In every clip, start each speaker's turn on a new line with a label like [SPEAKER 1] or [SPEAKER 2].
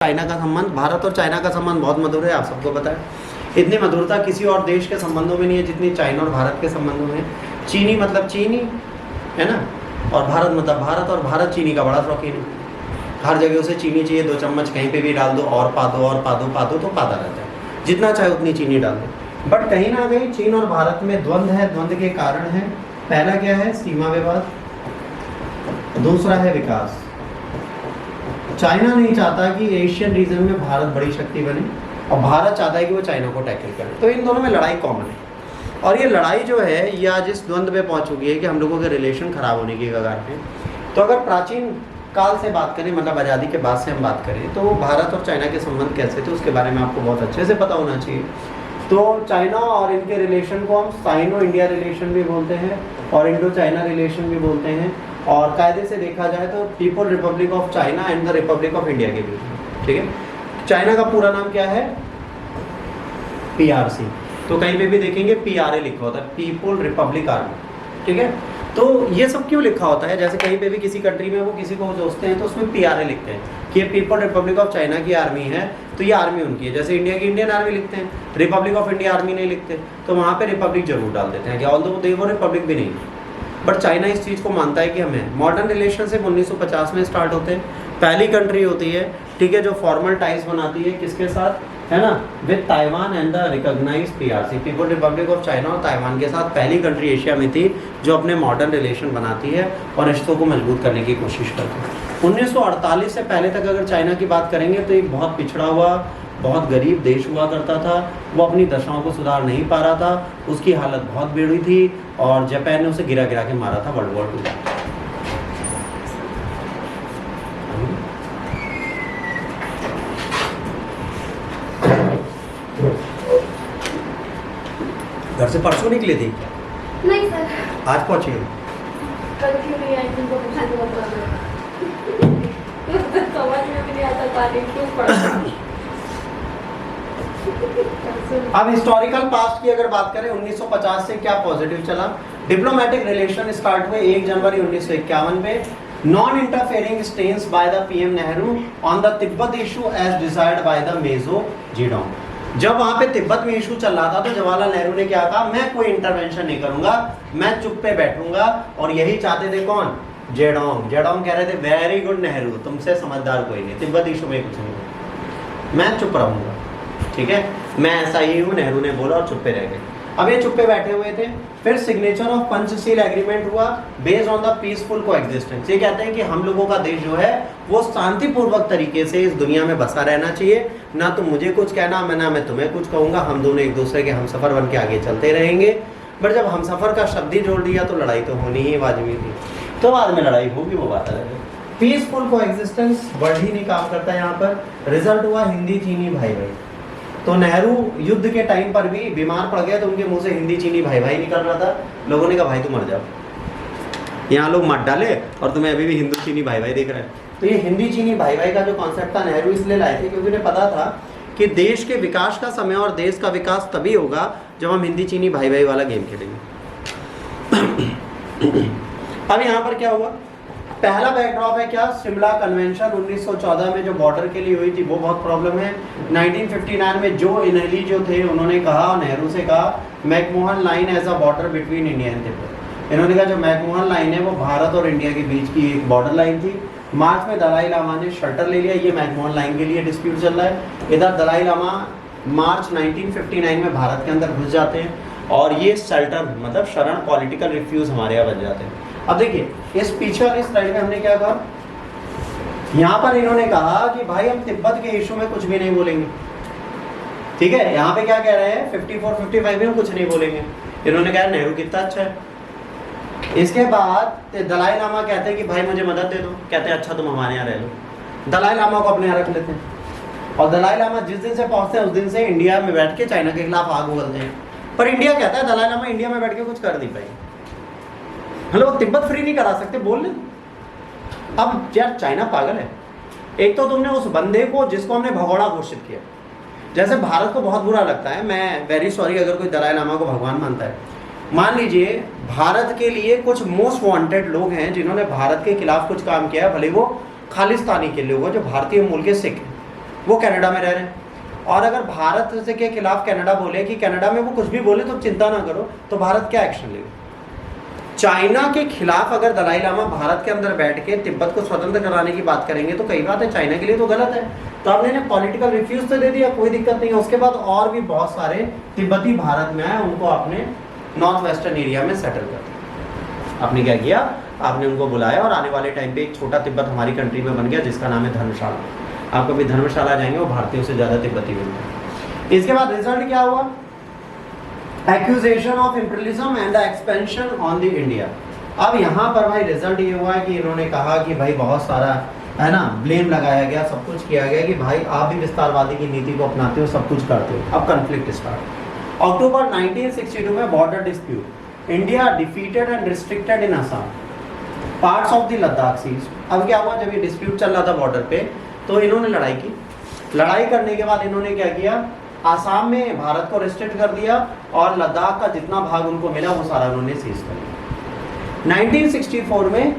[SPEAKER 1] China का संबंध, भारत और चाइना का संबंध बहुत मधुर है, आप सबको पता है। इतनी मधुरता किसी और देश के संबंधों में नहीं है जितनी चाइना और भारत के संबंधों में। चीनी मतलब चीनी है ना, और भारत मतलब भारत, और भारत चीनी का बड़ा शौकीन है। हर जगह उसे चीनी चाहिए, 2 चम्मच कहीं पे भी डाल दो और पा दो और पा दो पा दो तो पाता रहता है, जितना चाहे उतनी चीनी डाल दो। बट कहीं ना कहीं चीन और भारत में द्वंद्व है। द्वंद्व के कारण है, पहला क्या है, सीमा विवाद, दूसरा है विकास। चाइना नहीं चाहता कि एशियन रीजन में भारत बड़ी शक्ति बने, और भारत चाहता है कि वो चाइना को टैकल करे। तो इन दोनों में लड़ाई कॉमन है, और ये लड़ाई जो है ये आज इस द्वंद्व में पहुंच चुकी है कि हम लोगों के रिलेशन खराब होने की कगार पे। तो अगर प्राचीन काल से बात करें, मतलब आज़ादी के बाद से हम बात करें, तो भारत और चाइना के संबंध कैसे थे उसके बारे में आपको बहुत अच्छे से पता होना चाहिए। तो चाइना और इनके रिलेशन को हम साइनो इंडिया रिलेशन भी बोलते हैं और इंडो चाइना रिलेशन भी बोलते हैं, और कायदे से देखा जाए तो people republic of China and the Republic of India के बीच में। ठीक है, चाइना का पूरा नाम क्या है, PRC। तो कहीं पे भी देखेंगे PRA लिखा होता है, पीपल रिपब्लिक आर्मी। ठीक है, तो ये सब क्यों लिखा होता है, जैसे कहीं पे भी किसी कंट्री में वो किसी को दोस्ते हैं तो उसमें PRA लिखते हैं कि ये पीपल रिपब्लिक ऑफ चाइना की आर्मी है, तो ये आर्मी उनकी है। जैसे इंडिया की इंडियन आर्मी लिखते हैं, रिपब्लिक ऑफ इंडिया आर्मी नहीं लिखते, तो वहाँ पे रिपब्लिक जरूर डाल देते हैं, ऑल्दो वो रिपब्लिक भी नहीं। बट चाइना इस चीज़ को मानता है कि हमें मॉडर्न रिलेशनशिप 1950 में स्टार्ट होते हैं। पहली कंट्री होती है, ठीक है, जो फॉर्मल टाइज बनाती है किसके साथ, है ना, with Taiwan and the recognised PRC, people republic of China, और ताइवान के साथ पहली कंट्री एशिया में थी जो अपने मॉडर्न रिलेशन बनाती है और रिश्तों को मजबूत करने की कोशिश करती है। 1948 से पहले तक अगर चाइना की बात करेंगे तो एक बहुत पिछड़ा हुआ, बहुत गरीब देश हुआ करता था। वो अपनी दशाओं को सुधार नहीं पा रहा था, उसकी हालत बहुत बिगड़ी थी, और जापान ने उसे गिरा गिरा के मारा था वर्ल्ड वॉर 2। घर से परसों निकली थी?
[SPEAKER 2] नहीं सर,
[SPEAKER 1] आज पहुंची हो?
[SPEAKER 2] कल क्यों नहीं आई तुमको पूछा तो समझ में भी नहीं आता पानी क्यों पड़ा।
[SPEAKER 1] अब हिस्टोरिकल पास्ट की अगर बात करें, 1950 से क्या पॉजिटिव चला। डिप्लोमेटिक रिलेशन स्टार्ट हुए 1 जनवरी 1951 में, non interfering stance by the PM Nehru on the Tibet issue as decide by the Mao Zedong. जब वहां पे तिब्बत में इशू चल रहा था तो जवाहरलाल नेहरू ने क्या कहा, मैं कोई इंटरवेंशन नहीं करूंगा, मैं चुप पे बैठूंगा। और यही चाहते थे कौन, जेडोंग। जेडोंग कह रहे थे वेरी गुड नेहरू, तुमसे समझदार कोई नहीं, तिब्बत इशू में कुछ नहीं, मैं चुप रहूंगा। ठीक है, मैं ऐसा ही हूँ, नेहरू ने बोला और चुप्पे रह गए। अब ये चुप्पे बैठे हुए थे। फिर सिग्नेचर ऑफ पंचशील एग्रीमेंट हुआ based on the peaceful coexistence. ये कहते हैं कि हम लोगों का देश जो है वो शांतिपूर्वक तरीके से इस दुनिया में बसा रहना चाहिए, ना तुम मुझे कुछ कहना, ना मैं तुम्हें कुछ कहूँगा, हम दोनों एक दूसरे के हमसफर बन के आगे चलते रहेंगे। बट जब हमसफर का शब्द ही जोड़ दिया तो लड़ाई तो होनी ही वाजिबी थी, तो बाद में लड़ाई होगी, वो बात अलग है। पीसफुल कोएग्जिस्टेंस वर्ड ही नहीं काम करता यहाँ पर। रिजल्ट हुआ हिंदी चीनी भाई भाई। तो नेहरू युद्ध के टाइम पर भी बीमार पड़ गया तो उनके मुंह से हिंदी चीनी भाई भाई निकल रहा था। लोगों ने कहा भाई तुम मर जाओ, यहाँ लोग मत डाले और तुम्हें अभी भी हिंदू चीनी भाई भाई देख रहे हैं। तो ये हिंदी चीनी भाई भाई का जो कॉन्सेप्ट था नेहरू इसलिए लाए थे क्योंकि उन्हें पता था कि देश के विकास का समय और देश का विकास तभी होगा जब हम हिंदी चीनी भाई भाई वाला गेम खेलेंगे। अब यहाँ पर क्या हुआ, पहला बैकड्रॉप है क्या, शिमला कन्वेंशन 1914 में जो बॉर्डर के लिए हुई थी वो बहुत प्रॉब्लम है। 1959 में जो इनहली जो थे उन्होंने कहा, नेहरू से कहा, McMahon line as a border between India and Tibet. इन्होंने कहा जो मैकमोहन लाइन है वो भारत और इंडिया के बीच की एक बॉर्डर लाइन थी। मार्च में दलाई लामा ने शर्टर ले लिया, ये मैकमोहन लाइन के लिए डिस्प्यूट चल रहा है। इधर दलाई लामा मार्च 1959 में भारत के अंदर घुस जाते हैं, और ये शेल्टर मतलब शरण, पॉलिटिकल रिफ्यूज हमारे यहाँ बन जाते हैं। अब देखिए इस पीछे वाली स्लाइड में हमने क्या कहा, यहाँ पर इन्होंने कहा कि भाई हम तिब्बत के इशू में कुछ भी नहीं बोलेंगे। ठीक है, यहाँ पे क्या कह रहे हैं, 54-55 में हम कुछ नहीं बोलेंगे। इन्होंने कहा नेहरू कितना अच्छा है। इसके बाद दलाई लामा कहते हैं कि भाई मुझे मदद दे दो, कहते हैं अच्छा तुम हमारे यहाँ रह लो। दलाई लामा को अपने यहाँ रख लेते हैं, और दलाई लामा जिस दिन से पहुंचते हैं उस दिन से इंडिया में बैठ के चाइना के खिलाफ आग उगलते हैं। पर इंडिया कहता है दलाई लामा इंडिया में बैठ के कुछ कर नहीं पाए, हेलो तिब्बत फ्री नहीं करा सकते, बोल ले। अब यार चाइना पागल है। एक तो तुमने उस बंदे को जिसको हमने भगोड़ा घोषित किया, जैसे भारत को बहुत बुरा लगता है, मैं वेरी सॉरी अगर कोई दलाई लामा को भगवान मानता है, मान लीजिए भारत के लिए कुछ मोस्ट वांटेड लोग हैं जिन्होंने भारत के खिलाफ कुछ काम किया है, भले वो खालिस्तानी के लोग हैं जो भारतीय मूल के सिख हैं, वो कनाडा में रह रहे हैं। और अगर भारत से के खिलाफ कनाडा बोले कि कनाडा में वो कुछ भी बोले तो चिंता ना करो, तो भारत क्या एक्शन लेगा? चाइना के खिलाफ अगर दलाई लामा भारत के अंदर बैठ के तिब्बत को स्वतंत्र कराने की बात करेंगे तो कई बात है चाइना के लिए तो गलत है, तो आपने इन्हें पॉलिटिकल रिफ्यूज तो दे दिया, कोई दिक्कत नहीं है। उसके बाद और भी बहुत सारे तिब्बती भारत में आए, उनको आपने नॉर्थ वेस्टर्न एरिया में सेटल कर दिया। आपने क्या किया? आपने उनको बुलाया और आने वाले टाइम पे एक छोटा तिब्बत हमारी कंट्री में बन गया जिसका नाम है धर्मशाला। आप कभी धर्मशाला जाएंगे वो भारतीयों से ज़्यादा तिब्बती मिलते हैं। इसके बाद रिजल्ट क्या हुआ? Accusation of imperialism and the expansion on the India. अब यहाँ पर भाई रिजल्ट ये हुआ है कि इन्होंने कहा कि भाई बहुत सारा है ना ब्लेम लगाया गया, सब कुछ किया गया कि भाई आप भी विस्तारवादी की नीति को अपनाते हो, सब कुछ करते हो। अब कन्फ्लिक्ट स्टार्ट। अक्टूबर 1962 में border dispute, India defeated and restricted in Assam, parts of the Ladakh seize. अब क्या हुआ? जब ये डिस्प्यूट चल रहा था बॉर्डर पे तो इन्होंने लड़ाई की। लड़ाई करने के बाद इन्होंने क्या किया? आसाम में भारत को रिस्ट्रिक्ट कर दिया और लद्दाख का जितना भाग उनको मिला वो सारा उन्होंने सीज कर लिया। 1964 में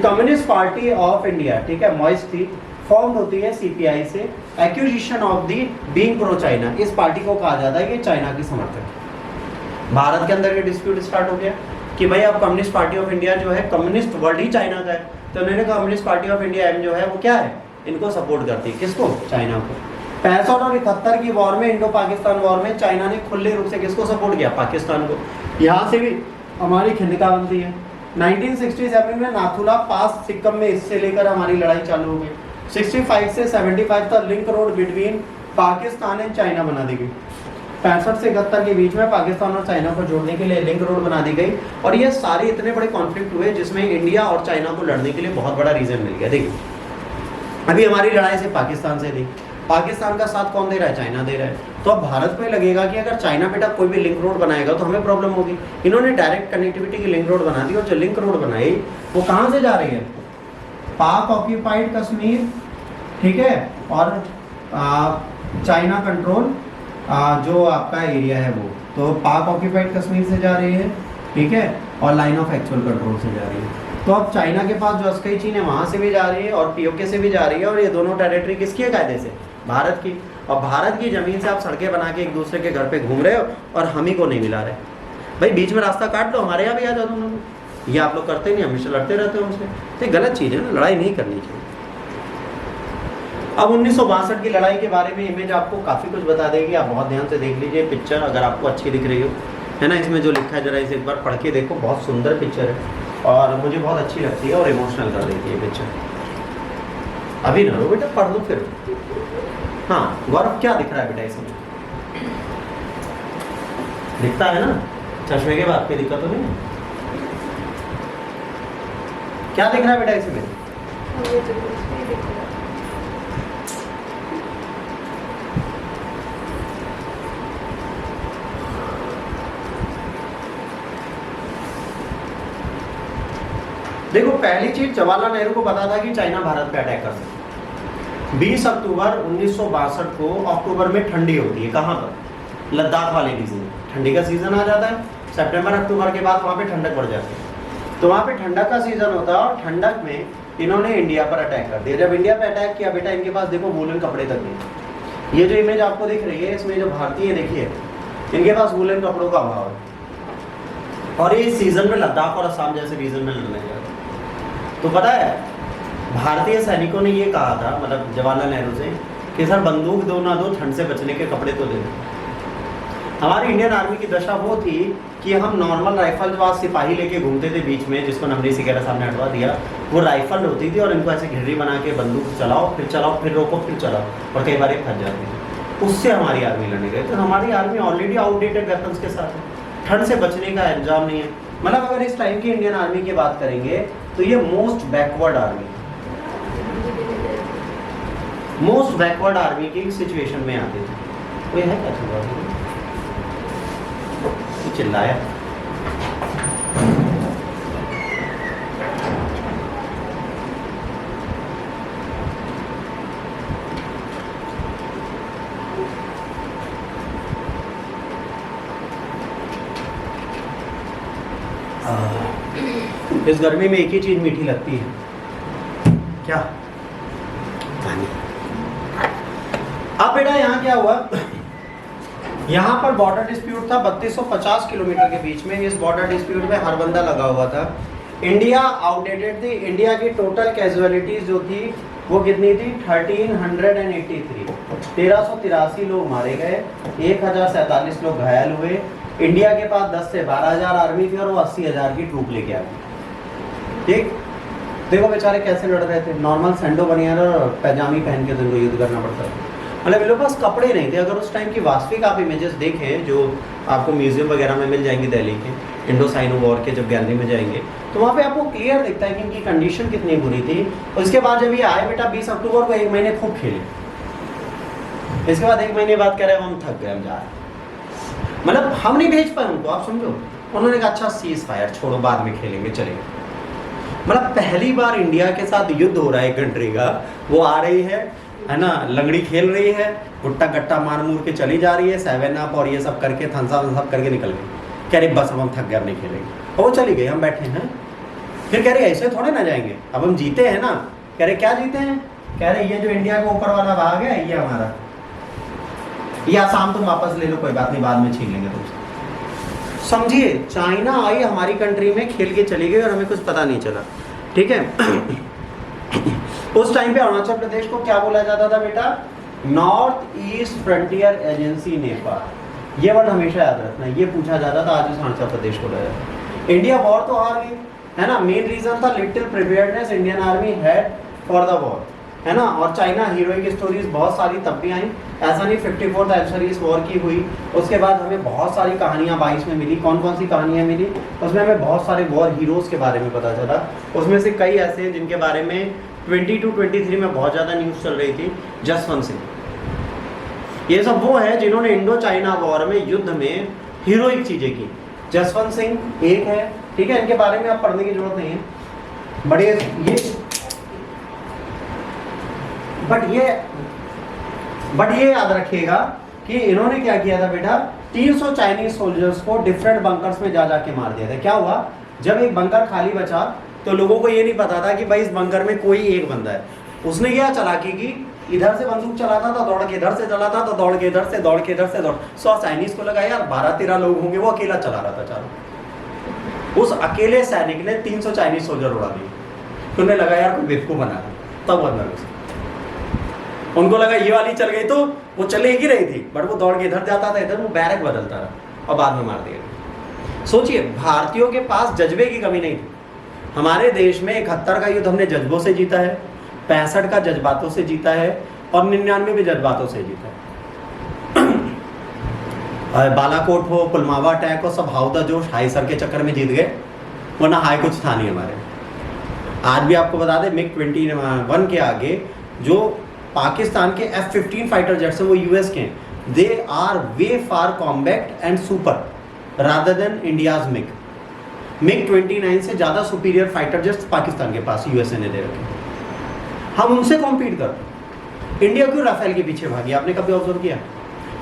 [SPEAKER 1] कम्युनिस्ट पार्टी ऑफ इंडिया, ठीक है, मॉइस्ट थी, फॉर्म होती है सीपीआई से, accusation of the being pro China. इस पार्टी को कहा जाता है कि चाइना की समर्थक है। भारत के अंदर ये डिस्प्यूट स्टार्ट हो गया कि भाई अब कम्युनिस्ट पार्टी ऑफ इंडिया जो है, कम्युनिस्ट वर्ल्ड ही चाइना का है, तो उन्होंने कम्युनिस्ट पार्टी ऑफ इंडिया जो है वो क्या है? इनको सपोर्ट करती है। किसको? चाइना को। 65 और 71 की वॉर में, इंडो पाकिस्तान वॉर में, चाइना ने खुले रूप से किसको सपोर्ट किया? पाकिस्तान को। यहाँ से भी हमारी खिंडका बनती है। 1967 में नाथुला पास सिक्किम में, इससे लेकर हमारी लड़ाई चालू हो गई। 65 से 75 तक link road between Pakistan and China बना दी गई। 65 से 71 के बीच में पाकिस्तान और चाइना को जोड़ने के लिए लिंक रोड बना दी गई। और ये सारे इतने बड़े कॉन्फ्लिक्ट हुए जिसमें इंडिया और चाइना को लड़ने के लिए बहुत बड़ा रीजन मिल गया। देखिए अभी हमारी लड़ाई से पाकिस्तान से थी, पाकिस्तान का साथ कौन दे रहा है? चाइना दे रहा है। तो अब भारत में लगेगा कि अगर चाइना बेटा कोई भी लिंक रोड बनाएगा तो हमें प्रॉब्लम होगी। इन्होंने डायरेक्ट कनेक्टिविटी की लिंक रोड बना दी, और जो लिंक रोड बनाई वो कहाँ से जा रही है? पाक ऑक्यूपाइड कश्मीर, ठीक है, और चाइना कंट्रोल जो आपका एरिया है वो, तो पाक ऑक्यूपाइड कश्मीर से जा रही है, ठीक है, और लाइन ऑफ एक्चुअल कंट्रोल से जा रही है। तो अब चाइना के पास जो अस्कई चीन है वहाँ से भी जा रही है और पीओके से भी जा रही है, और ये दोनों टेरिटरी किसकी है? कायदे से भारत की। और भारत की ज़मीन से आप सड़कें बना के एक दूसरे के घर पे घूम रहे हो और हम ही को नहीं मिला रहे। भाई बीच में रास्ता काट लो, हमारे यहाँ भी आ जाओ तुम लोग। ये आप लोग करते नहीं, हमेशा लड़ते रहते हो हमसे। तो ये गलत चीज़ है ना, लड़ाई नहीं करनी चाहिए। अब 1962 की लड़ाई के बारे में इमेज आपको काफ़ी कुछ बता देगी, आप बहुत ध्यान से देख लीजिए पिक्चर, अगर आपको अच्छी दिख रही हो, है ना। इसमें जो लिखा है जरा इसे एक बार पढ़ के देखो, बहुत सुंदर पिक्चर है और मुझे बहुत अच्छी लगती है और इमोशनल कर देती है पिक्चर। अभी ना रो बेटा, पढ़ लो फिर। हाँ गौरव, क्या दिख रहा है बेटा इसमें? दिखता है ना? चश्मे के बाद कोई दिक्कत तो नहीं है? क्या दिख रहा है बेटा इसमें? देखो पहली चीज, जवाहरलाल नेहरू को पता था कि चाइना भारत पे अटैक कर सकता है। 20 अक्टूबर 1962 को अक्टूबर में ठंडी होती है, कहाँ पर? लद्दाख वाले रीजन में ठंडी का सीजन आ जाता है। सितंबर अक्टूबर के बाद वहाँ पे ठंडक बढ़ जाती है, तो वहाँ पे ठंडक का सीजन होता है और ठंडक में इन्होंने इंडिया पर अटैक कर दिया। जब इंडिया पर अटैक किया बेटा, इनके पास देखो वूलन कपड़े तक नहीं। ये जो इमेज आपको दिख रही है इसमें जो भारतीय देखिए, इनके पास वूलन कपड़ों का अभाव है और ये सीजन में लद्दाख और असम जैसे रीजन में लड़ने गया। तो पता है भारतीय सैनिकों ने ये कहा था, मतलब जवाहरलाल नेहरू से, कि सर बंदूक दो ना दो, ठंड से बचने के कपड़े तो दे दो। हमारी इंडियन आर्मी की दशा वो थी कि हम नॉर्मल राइफल जो आज सिपाही लेके घूमते थे बीच में, जिसको नमरी सिकेरा साहब ने हटवा दिया, वो राइफल होती थी और इनको ऐसे घिर्री बना के बंदूक चलाओ, फिर रोको, फिर चलाओ, और कई बार ये फंस जाती थी। उससे हमारी आर्मी लड़ने गई। तो हमारी आर्मी ऑलरेडी आउटडेटेड वेपन्स के साथ है, ठंड से बचने का इंतजाम नहीं है। मतलब अगर इस टाइम की इंडियन आर्मी की बात करेंगे तो ये मोस्ट बैकवर्ड आर्मी की सिचुएशन में आते थे। कोई है क्या चल रहा है? चिल्लाया। इस गर्मी में एक ही चीज मीठी लगती है, क्या? पानी। बेटा यहाँ क्या हुआ, यहाँ पर बॉर्डर डिस्प्यूट था 3250 किलोमीटर के बीच में। इस बॉर्डर डिस्प्यूट में हर बंदा लगा हुआ था। इंडिया आउटडेटेड थी। इंडिया की टोटल कैजुअलिटीज जो थी वो कितनी थी, 1383। 1383 लोग मारे गए, 1047 लोग घायल हुए। इंडिया के पास 10 से 12,000 आर्मी थी और वो 80,000 की ट्रूप लेके आ गई। ठीक, देखो बेचारे कैसे लड़ रहे थे, नॉर्मल सैंडो बनियान और पैजामी पहन के उनको युद्ध करना पड़ता था। मतलब इन लोगों के पास कपड़े नहीं थे। अगर उस टाइम की वास्तविक आप इमेजेस देखें जो आपको म्यूजियम वगैरह में मिल जाएंगे दिल्ली के, इंडो साइनो वॉर के जब गैलरी में जाएंगे तो वहाँ पे आपको क्लियर दिखता है कि इनकी कंडीशन कितनी बुरी थी। और इसके बाद जब ये आए बेटा 20 अक्टूबर को 1 महीने खूब खेले, इसके बाद 1 महीने बाद कह रहे हम थक गए, हम जा रहे, मतलब हम नहीं भेज पाए उनको, आप समझो। उन्होंने कहा अच्छा सीज फायर छोड़ो, बाद में खेलेंगे, चलेंगे। मतलब पहली बार इंडिया के साथ युद्ध हो रहा है कंट्री का, वो आ रही है ना, लंगड़ी खेल रही है, गुट्टा गट्टा मार मूर के चली जा रही है, 7 अप और ये सब करके थम्स अप करके निकल गई। कह रही बस अब हम थक गए, अब नहीं खेलेंगे, और वो चली गई, हम बैठे हैं। फिर कह रही ऐसे थोड़े ना जाएंगे, अब हम जीते हैं ना। कह रहे क्या जीते हैं, कह रहे ये जो इंडिया के ऊपर वाला भाग है ये हमारा, या शाम तुम वापस ले लो, कोई बात नहीं, बाद में छीन लेंगे तुमसे। समझिए, चाइना आई हमारी कंट्री में, खेल के चली गई और हमें कुछ पता नहीं चला। ठीक है। उस टाइम पे अरुणाचल प्रदेश को क्या बोला जाता था बेटा, north east frontier agency Nepal. ये वर्ड हमेशा याद रखना, ये पूछा जाता था, आज उस अरुणाचल प्रदेश को बोला जाता। इंडिया वॉर तो हार गई है ना, मेन रीजन था little preparedness Indian army had for the war, है ना। और चाइना हीरोइक स्टोरीज बहुत सारी तब भी आई, ऐसा नहीं 54th एनिवर्सरी वॉर की हुई, उसके बाद हमें बहुत सारी कहानियां 22 में मिली। कौन कौन सी कहानियां मिली, उसमें हमें बहुत सारे वॉर हीरोज के बारे में पता चला। उसमें से कई ऐसे हैं जिनके बारे में 22-23 में बहुत ज़्यादा न्यूज़ चल रही थी। जसवंत सिंह, ये सब वो है जिन्होंने इंडो चाइना वॉर में युद्ध में हीरोइक चीज़ें की। जसवंत सिंह एक है, ठीक है, इनके बारे में आप पढ़ने की जरूरत नहीं है, बट ये याद रखिएगा कि इन्होंने क्या किया था बेटा, 300 चाइनीज सोल्जर्स को डिफरेंट बंकर्स में जा जाके मार दिया था। क्या हुआ, जब एक बंकर खाली बचा तो लोगों को ये नहीं पता था कि भाई इस बंकर में कोई एक बंदा है। उसने क्या चालाकी की, इधर से बंदूक चलाता था, दौड़ के इधर से चलाता था, दौड़ के इधर से, दौड़ के इधर से, दौड़। 100 चाइनीज को लगा यार 12-13 लोग होंगे, वो अकेला चला रहा था चारों। उस अकेले सैनिक ने 300 चाइनीज सोल्जर उड़ा दिए। तो उन्हें लगा यार कोई बेवकूफ बना रहा, तब अंदर उनको लगा ये वाली चल गई, तो वो चले ही रही थी, बट वो दौड़ के इधर जाता था, इधर वो बैरक बदलता रहा और बाद में मार दिया। सोचिए, भारतीयों के पास जज्बे की कमी नहीं थी। हमारे देश में 71 का युद्ध हमने जज्बों से जीता है, 65 का जज्बातों से जीता है और 99 भी जज्बातों से जीता है। बालाकोट हो, पुलवामा अटैक हो, सब हाउदा जोश हाई सर के चक्कर में जीत गए, वरना हाई कुछ था नहीं हमारे। आज भी आपको बता दें, मिग 21 के आगे जो पाकिस्तान के F-15 फाइटर जेट्स हैं वो यूएस के हैं। They are way far combat and super rather than India's MiG 29 से ज़्यादा सुपीरियर फाइटर जेट्स पाकिस्तान के पास यूएसए ने दे रखे। हम उनसे कॉम्पीट करते। इंडिया क्यों राफेल के पीछे भागी, आपने कभी ऑब्जर्व किया?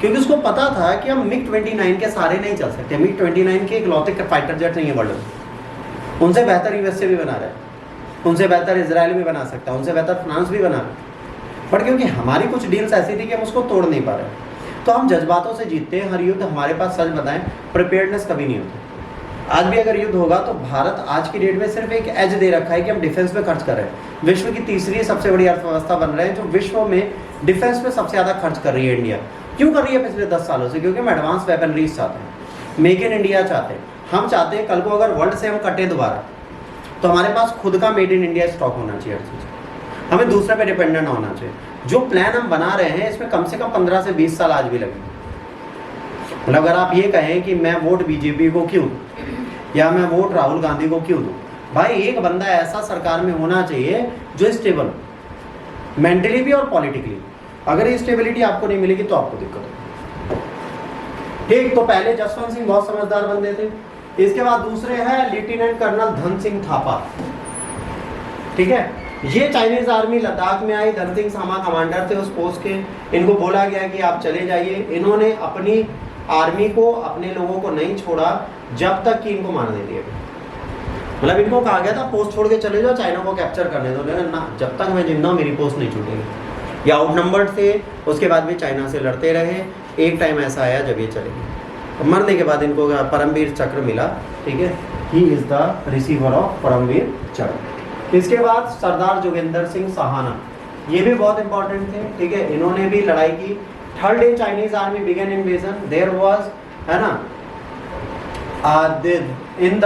[SPEAKER 1] क्योंकि उसको पता था कि हम मिग 29 के सारे नहीं चल सकते। मिग 29 के इकलौते फाइटर जेट नहीं है वर्ल्ड में। उनसे बेहतर यूएसए भी बना रहा है, उनसे बेहतर इजराइल भी बना सकता है, उनसे बेहतर फ्रांस भी बना रहा है। बट क्योंकि हमारी कुछ डील्स ऐसी थी कि हम उसको तोड़ नहीं पा रहे, तो हम जज्बातों से जीतते हैं हर युद्ध। हमारे पास सच बताएं प्रिपेयर्डनेस कभी नहीं होती। आज भी अगर युद्ध होगा तो भारत आज की डेट में सिर्फ एक एज दे रखा है कि हम डिफेंस पे खर्च कर रहे हैं। विश्व की तीसरी सबसे बड़ी अर्थव्यवस्था बन रहे हैं, जो विश्व में डिफेंस पे सबसे ज़्यादा खर्च कर रही है इंडिया। क्यों कर रही है पिछले 10 सालों से? क्योंकि हम एडवांस वेपनरीज चाहते हैं, मेक इन इंडिया चाहते हैं। हम चाहते हैं कल को अगर वर्ल्ड से हम कटे दोबारा तो हमारे पास खुद का मेड इन इंडिया स्टॉक होना चाहिए हर चीज़। हमें दूसरे पे डिपेंडेंट ना होना चाहिए। जो प्लान हम बना रहे हैं इसमें कम से कम 15 से 20 साल आज भी लगेंगे। मतलब अगर आप ये कहें कि मैं वोट बीजेपी को क्यों या मैं वोट राहुल गांधी को क्यों दूं, भाई एक बंदा ऐसा सरकार में होना चाहिए जो स्टेबल मेंटली भी और पॉलिटिकली। अगर ये स्टेबिलिटी आपको नहीं मिलेगी तो आपको दिक्कत होगी। ठीक, तो पहले जसवंत सिंह बहुत समझदार बंदे थे। इसके बाद दूसरे हैं लेफ्टिनेंट कर्नल धन सिंह थापा। ठीक है, ये चाइनीज आर्मी लद्दाख में आई। धन सिंह सामा कमांडर थे उस पोस्ट के। इनको बोला गया कि आप चले जाइए। इन्होंने अपनी आर्मी को, अपने लोगों को नहीं छोड़ा जब तक कि इनको मार नहीं दिया। मतलब इनको कहा गया था पोस्ट छोड़ के चले जाओ, चाइना को कैप्चर करने दो, लेकिन ना, जब तक मैं जिंदा हूं मेरी पोस्ट नहीं छूटेगी। ये आउटनंबर्ड थे, उसके बाद भी चाइना से लड़ते रहे। एक टाइम ऐसा आया जब ये चले गए, मरने के बाद इनको परमवीर चक्र मिला, ठीक है, he is the receiver of Param चक्र। इसके बाद सरदार जोगेंद्र सिंह सहाना, ये भी बहुत इंपॉर्टेंट थे, ठीक है, इन्होंने भी लड़ाई की। Third day Chinese army began invasion, there was, है ना, in the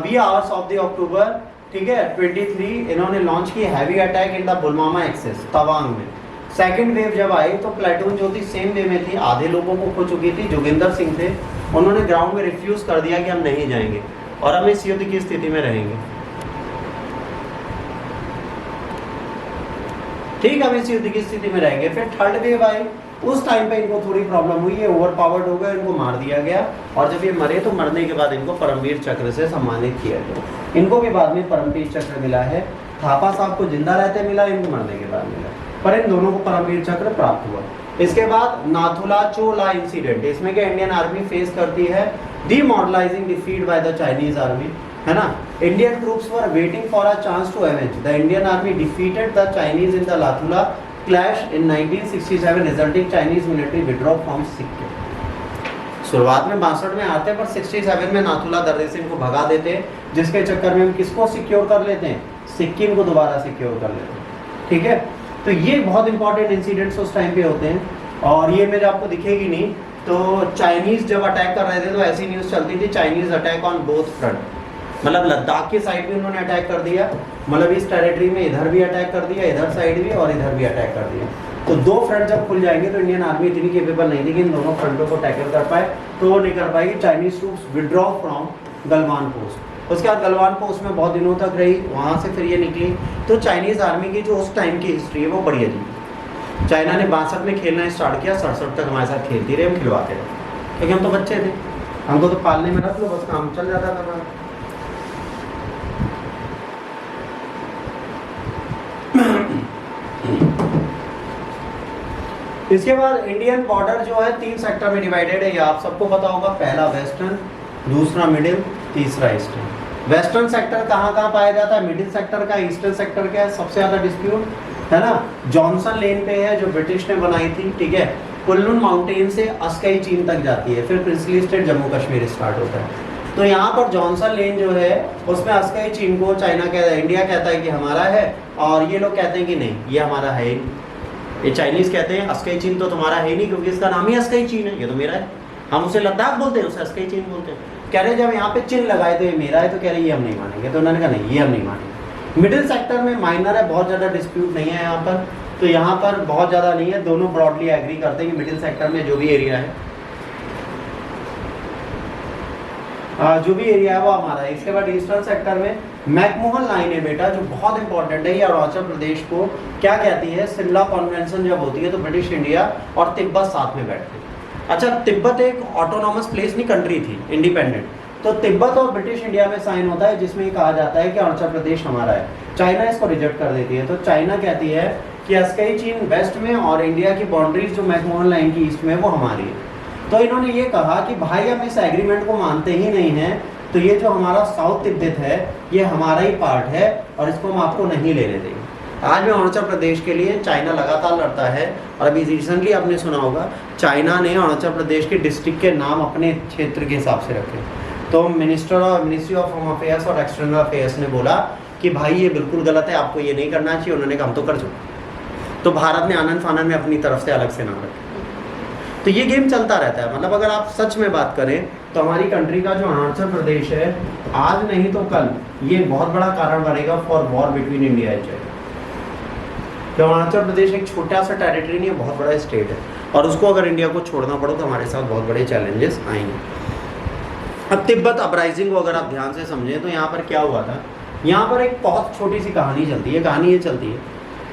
[SPEAKER 1] wee hours of the October, ठीक है, 23 इन्होंने लॉन्च की हैवी अटैक इन द बुलमामा एक्सेस तवांग में। सेकंड वेव जब आई तो प्लेटून जो थी सेम वे में थी, आधे लोगों को खो चुकी थी। जोगिंदर सिंह थे, उन्होंने ग्राउंड में रिफ्यूज कर दिया कि हम नहीं जाएंगे और हम इस युद्ध की स्थिति में रहेंगे, ठीक, हम इस युद्ध की स्थिति में रहेंगे। फिर थर्ड वेव आई, उस टाइम पे इनको थोड़ी प्रॉब्लम हुई, ये ओवर पावर्ड हो गए, इनको मार दिया गया और जब ये मरे तो मरने के बाद इनको परमवीर चक्र से सम्मानित किया गया। इनको भी बाद में परमवीर चक्र मिला है। थापा साहब को जिंदा रहते मिला, इनको मरने के बाद मिला, पर इन दोनों को परमवीर चक्र प्राप्त हुआ। इसके बाद नाथुला चोला इंसिडेंट, इसमें क्या इंडियन आर्मी फेस करती है demoralizing defeat by the Chinese army, है ना। Indian troops were waiting for a chance to avenge the Indian army defeated the Chinese in the Nathula clash in 1967 resulting Chinese military withdraw from Sikkim. शुरुआत में 62 में आते हैं, पर 67 में नाथुला दर्रे से इनको भगा देते हैं, जिसके चक्कर में हम किसको सिक्योर कर लेते हैं, सिक्किम को दोबारा सिक्योर कर लेते हैं, ठीक है। तो ये बहुत इंपॉर्टेंट इंसिडेंट्स उस टाइम पे होते हैं और ये मेरे आपको दिखेगी नहीं। तो चाइनीज जब अटैक कर रहे थे तो ऐसी न्यूज़ चलती थी, Chinese attack on both front, मतलब लद्दाख की साइड भी उन्होंने अटैक कर दिया, मतलब इस टेरिटरी में इधर भी अटैक कर दिया, इधर साइड भी और इधर भी अटैक कर दिया। तो दो फ्रंट जब खुल जाएंगे तो इंडियन आर्मी इतनी केपेबल नहीं थी कि इन दोनों फ्रंटों को टैकल कर पाए, तो वो नहीं कर पाएगी। Chinese troops withdraw from Galwan post, उसके बाद गलवान पोस्ट में बहुत दिनों तक रही, वहाँ से फिर ये निकली। तो चाइनीज आर्मी की जो उस टाइम की हिस्ट्री है वो बड़ी अजीब। चाइना ने 62 में खेलना स्टार्ट किया, 67 तक हमारे साथ खेलती रही, हम खिलवाते रहे, क्योंकि हम तो बच्चे थे, हमको तो पालने में रख लो बस, काम चल जाता था। इसके बाद इंडियन बॉर्डर जो है 3 सेक्टर में डिवाइडेड है, ये आप सबको पता होगा। पहला वेस्टर्न, दूसरा मिडिल, तीसरा ईस्टर्न। वेस्टर्न सेक्टर कहाँ कहाँ पाया जाता है, मिडिल सेक्टर का, ईस्टर्न सेक्टर का है सबसे ज़्यादा डिस्प्यूट, है ना। जॉनसन लेन पे है जो ब्रिटिश ने बनाई थी, ठीक है, कुल्लून माउंटेन से अस्कई चीन तक जाती है, फिर princely state Jammu Kashmir start होता है। तो यहाँ पर जॉनसन लेन जो है उसमें अस्कई चीन को चाइना कहता है, इंडिया कहता है कि हमारा है, और ये लोग कहते हैं कि नहीं ये हमारा है ही। ये चाइनीज कहते हैं अस्कई चीन तो तुम्हारा है नहीं, क्योंकि इसका नाम ही अस्कई चीन है, ये तो मेरा है। हम उसे लद्दाख बोलते हैं, उसे अस्कई चीन बोलते हैं। कह रहे जब यहाँ पे चिन्ह लगाए तो ये मेरा है, तो कह रहे ये हम नहीं मानेंगे, तो उन्होंने कहा नहीं ये हम नहीं मानेंगे। मिडिल सेक्टर में माइनर है, बहुत ज़्यादा डिस्प्यूट नहीं है यहाँ पर, तो यहाँ पर बहुत ज़्यादा नहीं है, दोनों ब्रॉडली एग्री करते हैं कि मिडिल सेक्टर में जो भी एरिया है वो हमारा है। इसके बाद ईस्टर्न सेक्टर में मैकमोहन लाइन है बेटा, जो बहुत इंपॉर्टेंट है। ये अरुणाचल प्रदेश को क्या कहती है, शिमला कॉन्वेंशन जब होती है तो ब्रिटिश इंडिया और तिब्बत साथ में बैठते हैं। अच्छा, तिब्बत एक ऑटोनॉमस प्लेस नहीं, कंट्री थी इंडिपेंडेंट, तो तिब्बत और ब्रिटिश इंडिया में साइन होता है, जिसमें कहा जाता है कि अरुणाचल प्रदेश हमारा है। चाइना इसको रिजेक्ट कर देती है, तो चाइना कहती है कि अस्कई चीन वेस्ट में और इंडिया की बाउंड्रीज जो मैकमोहन लाइन की ईस्ट में वो हमारी है। तो इन्होंने ये कहा कि भाई हम इस एग्रीमेंट को मानते ही नहीं हैं, तो ये जो हमारा साउथ तिब्बत है ये हमारा ही पार्ट है और इसको हम आपको नहीं लेने देंगे। आज भी अरुणाचल प्रदेश के लिए चाइना लगातार लड़ता है, और अभी रिसेंटली आपने सुना होगा चाइना ने अरुणाचल प्रदेश के डिस्ट्रिक्ट के नाम अपने क्षेत्र के हिसाब से रखे। तो मिनिस्ट्री ऑफ होम अफेयर्स और एक्सटर्नल अफेयर्स ने बोला कि भाई ये बिल्कुल गलत है, आपको ये नहीं करना चाहिए। उन्होंने कहा हम तो कर चुके। तो भारत ने आनंद फानन में अपनी तरफ से अलग से नाम रखे। तो ये गेम चलता रहता है। मतलब अगर आप सच में बात करें तो हमारी कंट्री का जो अरुणाचल प्रदेश है आज नहीं तो कल ये बहुत बड़ा कारण बनेगा for war between India and China. तो अरुणाचल प्रदेश एक छोटा सा टेरिटरी नहीं है, बहुत बड़ा स्टेट है, और उसको अगर इंडिया को छोड़ना पड़ो तो हमारे साथ बहुत बड़े चैलेंजेस आएंगे। अब तिब्बत अपराइजिंग को अगर आप ध्यान से समझें तो यहाँ पर क्या हुआ था, यहाँ पर एक बहुत छोटी सी कहानी चलती है। कहानी ये चलती है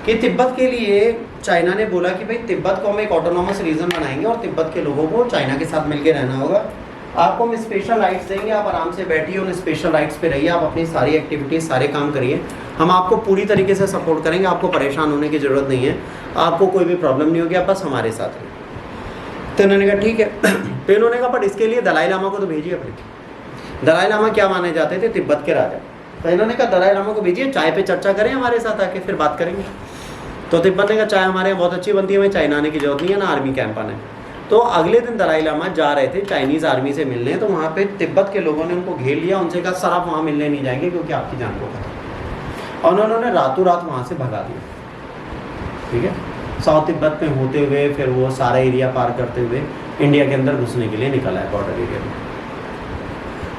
[SPEAKER 1] कि तिब्बत के लिए चाइना ने बोला कि भाई तिब्बत को हम एक ऑटोनॉमस रीजन बनाएंगे और तिब्बत के लोगों को चाइना के साथ मिलकर रहना होगा। आपको हम स्पेशल राइट्स देंगे, आप आराम से बैठिए उन स्पेशल राइट्स पे रहिए, आप अपनी सारी एक्टिविटीज़ सारे काम करिए, हम आपको पूरी तरीके से सपोर्ट करेंगे, आपको परेशान होने की ज़रूरत नहीं है, आपको कोई भी प्रॉब्लम नहीं होगी, आप बस हमारे साथ रहिए। तो इन्होंने कहा ठीक है। तो इन्होंने कहा बट इसके लिए दलाई लामा को तो भेजिए अपने। दलाई लामा क्या माने जाते थे, तिब्बत के राजा। तो इन्होंने कहा दलाई लामा को भेजिए, चाय पे चर्चा करें हमारे साथ आके, फिर बात करेंगे। तो तिब्बत ने कहा चाय हमारे यहाँ बहुत अच्छी बनती है, हमें चाइना आने की जरूरत नहीं है, ना आर्मी कैंप आना है। तो अगले दिन दलाई लामा जा रहे थे चाइनीज़ आर्मी से मिलने, तो वहाँ पे तिब्बत के लोगों ने उनको घेर लिया, उनसे कहा सर आप वहाँ मिलने नहीं जाएंगे क्योंकि आपकी जान को खतरा, और उन्होंने रातों रात वहाँ से भगा दिया। ठीक है, साउथ तिब्बत में होते हुए फिर वो सारा एरिया पार करते हुए इंडिया के अंदर घुसने के लिए निकल आए बॉर्डर एरिया में।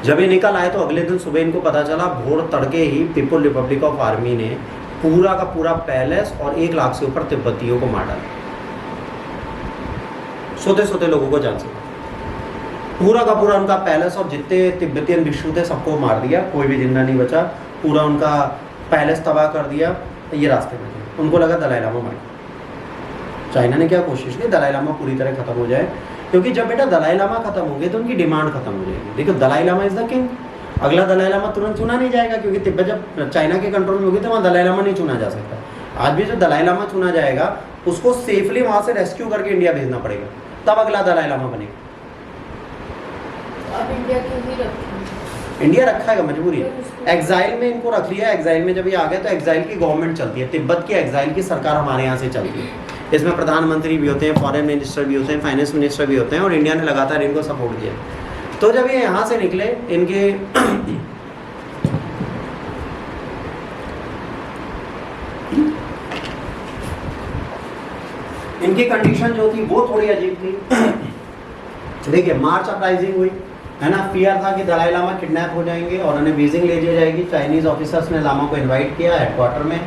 [SPEAKER 1] जब ये निकल आए तो अगले दिन सुबह इनको पता चला, भोर तड़के ही पीपल रिपब्लिक ऑफ आर्मी ने पूरा का पूरा पैलेस और 1 लाख से ऊपर तिब्बतियों को मार डाला, सोते सोते लोगों को जान से पूरा का पूरा उनका पैलेस और जितने तिब्बतियन भिक्षु थे सबको मार दिया, कोई भी जिंदा नहीं बचा, पूरा उनका पैलेस तबाह कर दिया। ये रास्ते में थे, उनको लगा दलाई लामा मर गया। चाइना ने क्या कोशिश की, दलाई लामा पूरी तरह खत्म हो जाए, क्योंकि जब बेटा दलाई लामा खत्म हो गए तो उनकी डिमांड खत्म हो जाएगी। देखो Dalai Lama is the king, अगला दलाई लामा तुरंत चुना नहीं जाएगा, क्योंकि तिब्बत जब चाइना के कंट्रोल में होगी तो वहाँ दलाई लामा नहीं चुना जा सकता। आज भी जो दलाई लामा चुना जाएगा उसको सेफली वहाँ से रेस्क्यू करके इंडिया भेजना पड़ेगा, तब अगला दलाई लामा बनेगा।
[SPEAKER 2] अब इंडिया क्यों नहीं रखी?
[SPEAKER 1] इंडिया रखा है, मजबूरी है। एग्जाइल में इनको रख लिया, एग्जाइल में जब ये आ गए तो एग्जाइल की गवर्नमेंट चलती है, तिब्बत की एग्जाइल की सरकार हमारे यहाँ से चलती है। इसमें प्रधानमंत्री भी होते हैं, फॉरेन मिनिस्टर भी होते हैं, फाइनेंस मिनिस्टर भी होते हैं, और इंडिया ने लगातार इनको सपोर्ट किया। तो जब ये यहाँ से निकले, इनके इनकी कंडीशन जो थी वो थोड़ी अजीब थी। देखिए मार्च अपराइजिंग हुई है ना, फियर था कि दलाई लामा किडनैप हो जाएंगे और उन्हें बीजिंग ले जाई जाएगी। चाइनीज ऑफिसर्स ने लामा को इनवाइट किया हेडक्वार्टर में,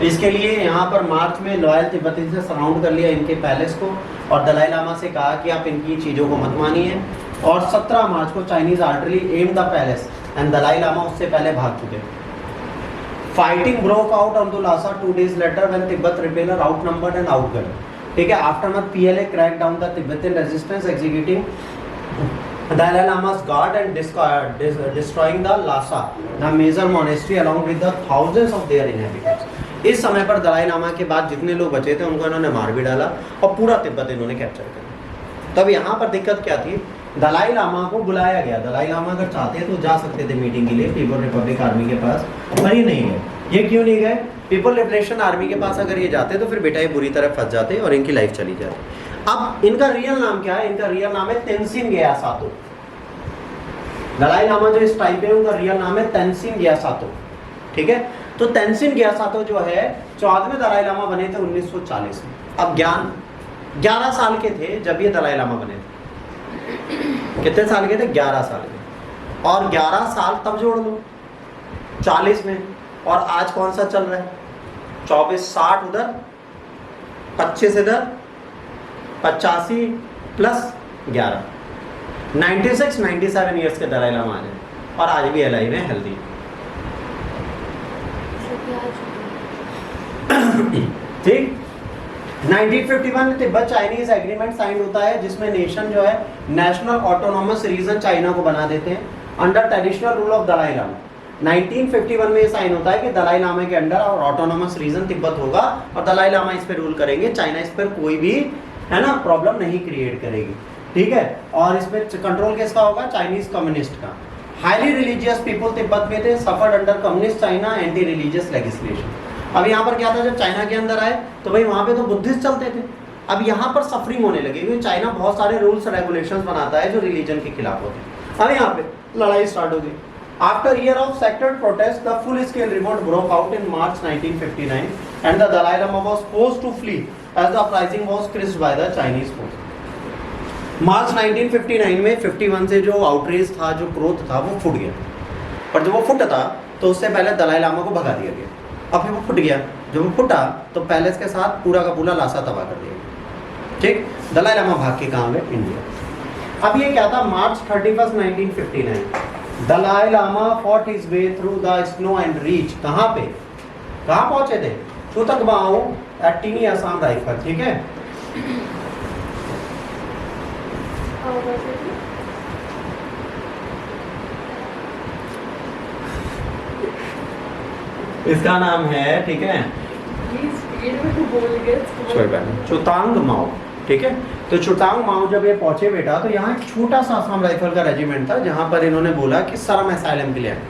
[SPEAKER 1] इसके लिए यहाँ पर मार्च में लॉयल तिब्बती से सराउंड कर लिया इनके पैलेस को, और दलाई लामा से कहा कि आप इनकी चीज़ों को मत मानिए। और 17 मार्च को Chinese artillery aim the palace and Dalai Lama उससे पहले भाग चुके। Fighting broke out on the Lhasa 2 days later when Tibet rebeller outnumbered and outgunned। ठीक है, aftermath PLA cracked down the Tibetan resistance, executing Dalai Lama's guard and destroying the Lhasa, the major monastery, along with the thousands of their inhabitants। इस समय पर दलाई लामा के बाद जितने लोग बचे थे उनको इन्होंने मार भी डाला और पूरा तिब्बत इन्होंने कैप्चर कर लिया। तब यहाँ पर दिक्कत क्या थी, दलाई लामा को बुलाया गया। दलाई लामा अगर चाहते तो जा सकते थे मीटिंग के लिए पीपल रिपब्लिक आर्मी के पास, पर ये नहीं गए। ये क्यों नहीं गए? पीपल लिबरेशन आर्मी के पास अगर ये जाते तो फिर बेटा ये बुरी तरह फंस जाते और इनकी लाइफ चली जाती। अब इनका रियल नाम क्या है? इनका रियल नाम है तेंसिन ग्यासातो। दलाई लामा जो इस टाइम पे उनका रियल नाम है तेंसिन ग्यासातो। ठीक है, तो तेंसिन ग्यासातो जो है 14वें दलाई लामा बने थे 1940 में। अब 11 साल के थे जब ये दलाई लामा बने थे। कितने साल के थे? 11 साल के। और 11 साल तब जोड़ लो 40 में, और आज कौन सा चल रहा है? 24, 60 उधर, 25 इधर, 85 प्लस 11, 96, 97 ईयर्स के दलाई लामा हैं और आज भी अलाइव है, हेल्दी। ठीक, 1951 में तिब्बत चाइनीज एग्रीमेंट साइन होता है जिसमें नेशन जो है नेशनल ऑटोनॉमस रीजन चाइना को बना देते हैं under traditional rule of Dalai Lama. 1951 में ये साइन होता है कि दलाई लामा के अंडर और ऑटोनॉमस रीजन तिब्बत होगा और दलाई लामा इस पर रूल करेंगे, चाइना इस पर कोई भी है ना प्रॉब्लम नहीं क्रिएट करेगी। ठीक है, और इस पर कंट्रोल किसका होगा? चाइनीज कम्युनिस्ट का। हाईली रिलीजियस पीपल तिब्बत में थे, suffered under communist China anti religious legislation. अब यहाँ पर क्या था, जब चाइना के अंदर आए तो भाई वहाँ पे तो बुद्धिस्ट चलते थे। अब यहाँ पर सफरिंग होने लगी क्योंकि चाइना बहुत सारे रूल्स रेगुलेशंस बनाता है जो रिलीजन के खिलाफ होते हैं। अब यहाँ पे लड़ाई स्टार्ट हो गई। After year of sectored protest the full scale revolt broke out in March 1959 and the Dalai Lama was forced to flee as the uprising was crushed by the Chinese force. March 1959 में 51 से जो आउटरीच था, जो क्रोध था, वो फुट गया। पर जब वो फुटा था तो उससे पहले दलाई लामा को भगा दिया गया। अब फिर वो फुट गया, जब वो फुटा तो पैलेस के साथ पूरा का पूरा लासा तबाह कर दिया गया। ठीक, दलाई लामा भाग के कहाँ गए? इंडिया। अब ये क्या था? March 31, 1959 Dalai Lama fought his way through the snow and reach कहाँ पे? कहाँ पहुंचे थे? चुतकबाओ एट टिनी असम राइफल। ठीक है, इसका नाम है, ठीक है, चुतांग माओ। ठीक है, तो चुतांग माओ जब ये पहुंचे बेटा तो यहाँ एक छोटा सा असम राइफल का रेजिमेंट था जहाँ पर इन्होंने बोला कि सरम असाइलम के लिए आए।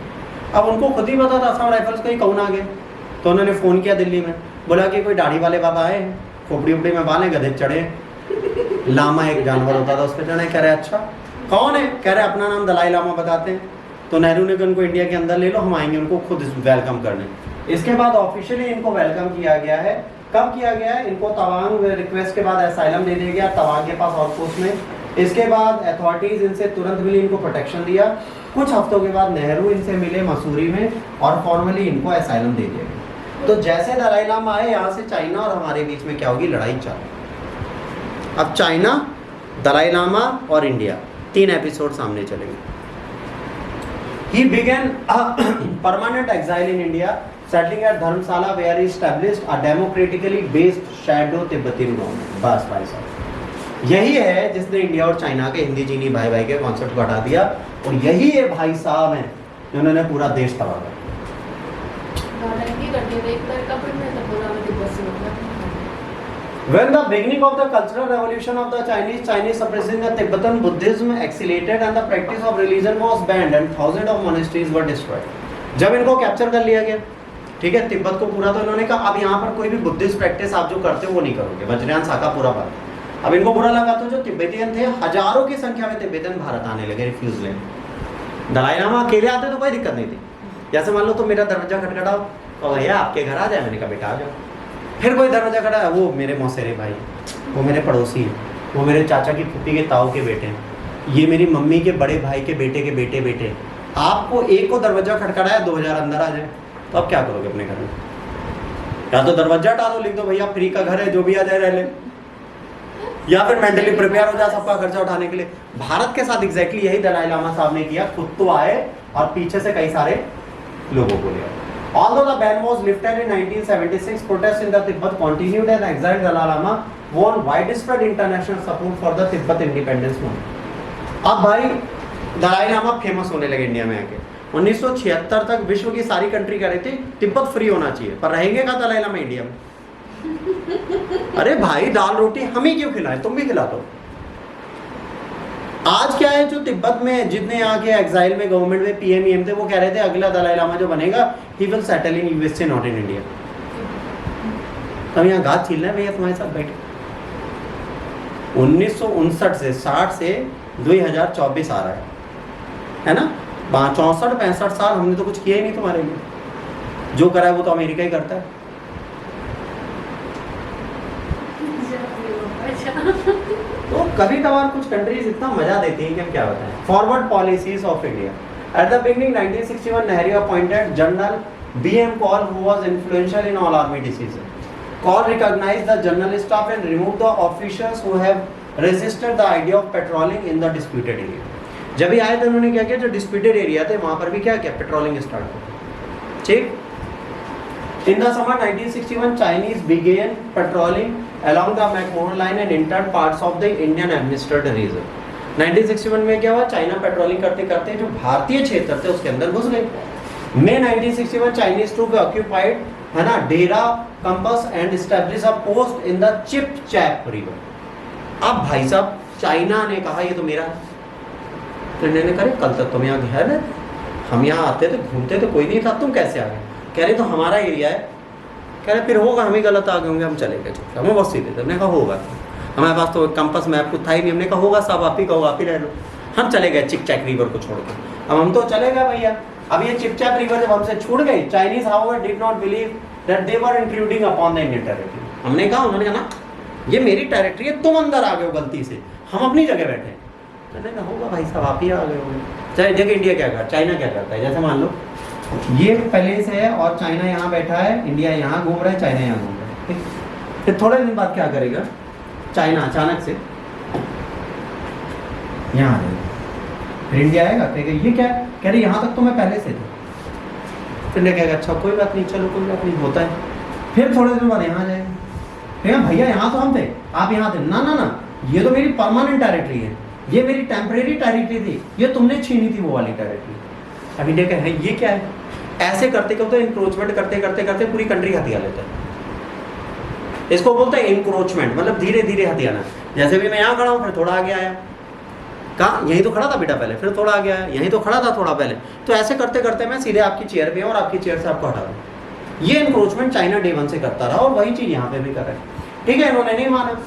[SPEAKER 1] अब उनको खुद ही पता था असम राइफल्स का ही कौन आ गया, तो उन्होंने फ़ोन किया दिल्ली में, बोला कि कोई दाढ़ी वाले बाबा आए, खोपड़ी उपड़ी में बाल है, गधे चढ़े, लामा एक जानवर होता था उस पर चढ़े। कह रहे अच्छा कौन है? कह रहे अपना नाम दलाई लामा बताते हैं। तो नेहरू ने कहा उनको इंडिया के अंदर ले लो, हम आएंगे उनको खुद वेलकम करने। इसके बाद ऑफिशियली इनको वेलकम किया गया है। कब किया गया है? इनको तवांग रिक्वेस्ट के बाद असाइलम दे दिया गया तवांग के पास आउटपोस्ट में। इसके बाद अथॉरिटीज इनसे तुरंत मिली, इनको प्रोटेक्शन दिया। कुछ हफ्तों के बाद नेहरू इनसे मिले मसूरी में और फॉर्मली इनको असाइलम दे दिया गया। तो जैसे दलाई लामा आए, यहाँ से चाइना और हमारे बीच में क्या होगी? लड़ाई चालू। अब चाइना, दलाई लामा और इंडिया, 3 एपिसोड सामने चलेंगे। He began a permanent exile in India, settling at Dharamsala, where he established a democratically based shadow Tibetan government. बस भाई साहब, यही है जिसने इंडिया और चाइना के हिंदी चीनी भाई भाई के कॉन्सेप्ट को हटा दिया, और यही है भाई साहब हैं जिन्होंने पूरा देश तबाह कर दिया। When the beginning of the cultural revolution of the Chinese suppressing the Tibetan Buddhism accelerated and the practice of religion was banned and thousands of monasteries were destroyed. जब इनको कैप्चर कर लिया गया, ठीक है, तिब्बत को पूरा, तो इन्होंने कहा अब यहाँ पर कोई भी बुद्धिस्ट प्रैक्टिस आप जो करते हो वो नहीं करोगे, वज्रयान शाखा पूरा बंद। अब इनको बुरा लगा तो जो तिब्बतियन थे, हजारों की संख्या में तिब्बतियन भारत आने लगे रिफ्यूज लेने। दलाई लामा अकेले आते तो कोई दिक्कत नहीं थी। जैसे मान लो तो मेरा दरवाजा खटखटाओ तो भैया आपके घर आ जाए, मैंने कहा बेटा आ जाओ। फिर कोई दरवाजा खड़ा है, वो मेरे मौसेरे भाई, वो मेरे पड़ोसी हैं, वो मेरे चाचा की फूफी के ताऊ के बेटे हैं, ये मेरी मम्मी के बड़े भाई के बेटे के बेटे बेटे। आपको एक को दरवाजा खटखटाया, 2000 अंदर आ जाए, तो आप क्या करोगे अपने घर में? या तो दरवाजा टालो, लिख दो भैया फ्री का घर है, जो भी आ जाए रह ले, या फिर मेंटली प्रिपेयर हो जाए सबका खर्चा उठाने के लिए। भारत के साथ एग्जैक्टली यही दलाई लामा साहब ने किया, खुद तो आए और पीछे से कई सारे लोगों को लिया। Although the ban was lifted in 1976, protests in the Tibet continued and exiled Dalai Lama won widespread international support for the Tibet independence movement. अब भाई दलाई लामा फेमस होने लगे इंडिया में आके। 1976 तक विश्व की सारी कंट्री कह रही थी तिब्बत फ्री होना चाहिए, पर रहेंगे कहाँ दलाई लामा इंडिया में? अरे भाई दाल रोटी हम ही क्यों खिलाएं, तुम भी खिला दो। आज क्या है, जो तिब्बत में जितने यहाँ के एग्जाइल में गवर्नमेंट में पीएम थे, वो कह रहे थे अगला दलाई लामा जो बनेगा he will settle in USA not in India. हम यहाँ घात छील रहे हैं भैया तुम्हारे साथ बैठे। 1959 से 60 से 2024 आ रहा है ना, 64-65 साल हमने तो कुछ किया ही नहीं तुम्हारे लिए। जो करा है वो तो अमेरिका ही करता है। तो कभी कभार कुछ कंट्रीज इतना मजा देती हैं कि हम क्या बताएं। Forward policies of India. At the beginning 1961 Nehru appointed general B.M. Call, who was influential in all army decisions. Call recognized the general staff and removed the officers who have resisted the idea of patrolling in the disputed area. जब भी आए थे उन्होंने क्या किया, जो disputed area थे वहां पर भी क्या किया, पेट्रोलिंग स्टार्ट किया। ठीक। In the summer 1961, Chinese began patrolling along the McMahon line and entered parts of the Indian administered region. 1961 में क्या हुआ, चाइना पेट्रोलिंग करते करते जो भारतीय क्षेत्र थे उसके अंदर घुस गए। May 1961 Chinese troops occupied है ना Dera compass and establish a post in the Chipchap river. अब भाई साहब चाइना ने कहा ये तो मेरा है, तो इन्होंने कहा कल तक तुम यहाँ घर है, हम यहाँ आते थे घूमते थे कोई नहीं था, तुम कैसे आ गए? कह रहे तो हमारा एरिया है। कह रहे फिर होगा हम ही गलत आ गए होंगे, हम चले गए। हमें बहुत सीधे थे, हमने कहा होगा, हमारे पास तो कंपस मैप कुछ था ही नहीं। हमने कहा होगा साहब आप ही कहो, आप ही रह लो। हम चले गए चिपचैप रिवर को छोड़ के। अब हम तो चले गए भैया। अब ये चिपचैप रिवर जब हमसे छूट गई, Chinese however did not believe that they were intruding upon the Indian territory. हमने कहा, उन्होंने कहा ना ये मेरी टेरिटरी है, तुम अंदर आ गए हो गलती से, हम अपनी जगह बैठे हैं। मैंने कहा होगा भाई साहब आप ही आ गए होंगे। चाहे जगह इंडिया क्या करता, चाइना क्या करता है, जैसे मान लो ये पैलेस है और चाइना यहाँ बैठा है, इंडिया यहाँ घूम रहा है, चाइना यहाँ घूम रहा है। ठीक, फिर थोड़े दिन बाद क्या करेगा, चाइना अचानक से यहाँ आ जाएगा, फिर इंडिया आएगा, कहेगा ये क्या है, कह रहे यहाँ तक तो मैं पहले से था। फिर इंडिया कहेगा अच्छा कोई बात नहीं, चलो कोई बात नहीं, होता है। फिर थोड़े दिन बाद यहाँ आ जाएगा, कहेगा भैया यहाँ तो हम थे, आप यहाँ थे। ना ना ना, ये तो मेरी परमानेंट टेरिटरी है, ये मेरी टेम्परेरी टेरिटरी थी, ये तुमने छीनी थी वो वाली टेरिटरी। अब इंडिया कहे ये क्या है, ऐसे करते करते इंक्रोचमेंट करते करते करते पूरी कंट्री हथिया लेते हैं। इसको बोलते हैं इंक्रोचमेंट, मतलब धीरे धीरे हथियाना। जैसे भी मैं यहाँ खड़ा हूँ, फिर थोड़ा आगे आया, कहाँ यहीं तो खड़ा था बेटा पहले, फिर थोड़ा आगे आया, यहीं तो खड़ा था थोड़ा पहले। तो ऐसे करते करते मैं सीधे आपकी चेयर पे और आपकी चेयर से आपको हटा दूँ। ये इंक्रोचमेंट चाइना डे 1 से करता रहा और वही चीज यहाँ पे भी कर रहा है। ठीक है, इन्होंने नहीं माना।